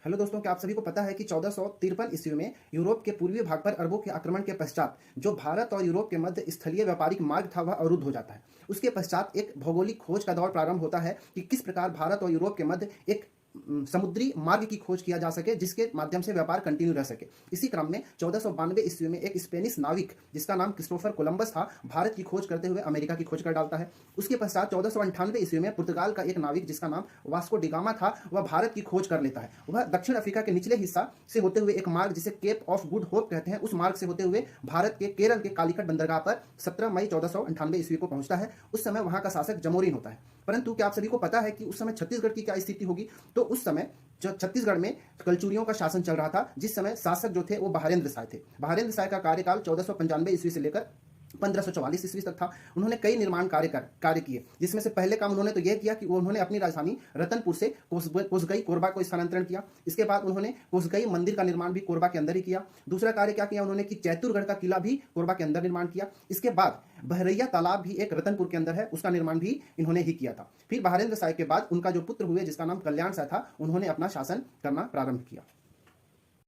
Hello दोस्तों, क्या आप सभी को पता है कि 1453 ईस्वी में यूरोप के पूर्वी भाग पर अरबों के आक्रमण के पश्चात जो भारत और यूरोप के मध्य स्थलीय व्यापारिक मार्ग था वह अवरुद्ध हो जाता है। उसके पश्चात एक भौगोलिक खोज का दौर प्रारंभ होता है कि किस प्रकार भारत और यूरोप के मध्य एक समुद्री मार्ग की खोज किया जा सके जिसके माध्यम से व्यापार कंटिन्यू रह सके। इसी क्रम में 1492 ईस्वी में एक स्पेनिश नाविक जिसका नाम क्रिस्टोफर कोलंबस था, भारत की खोज करते हुए अमेरिका की खोज कर डालता है। उसके पश्चात 1498 ईस्वी में पुर्तगाल का एक नाविक जिसका नाम वास्को डिगामा था, वह भारत की खोज कर लेता है। वह दक्षिण अफ्रीका के निचले हिस्सा से होते हुए एक मार्ग जिसे केप ऑफ गुड होप कहते हैं, उस मार्ग से होते हुए भारत के केरल के कालीकट बंदरगाह पर 17 मई 1498 ईस्वी को पहुंचता है। उस समय वहां का शासक जमोरिन होता है। परंतु क्या आप सभी को पता है कि उस समय छत्तीसगढ़ की क्या स्थिति होगी? तो उस समय जो छत्तीसगढ़ में कलचुरियों का शासन चल रहा था, जिस समय शासक जो थे वो बहारेंद्र शाह थे। बहारेंद्र शाह का कार्यकाल 1495 ईस्वी से लेकर 1544 ईस्वी तक था। उन्होंने कई निर्माण कार्य किए, जिसमें से पहले काम उन्होंने तो यह किया कि उन्होंने अपनी राजधानी रतनपुर से कोसगई कोरबा को स्थानांतरण किया। इसके बाद उन्होंने कोसगई मंदिर का निर्माण भी कोरबा के अंदर ही किया। दूसरा कार्य क्या किया उन्होंने कि चैतुरगढ़ का किला भी कोरबा के अंदर निर्माण किया। इसके बाद बहरैया तालाब भी एक रतनपुर के अंदर है, उसका निर्माण भी इन्होंने ही किया था। फिर बहारेंद्र शाह के बाद उनका जो पुत्र हुए जिसका नाम कल्याण शाह था, उन्होंने अपना शासन करना प्रारंभ किया।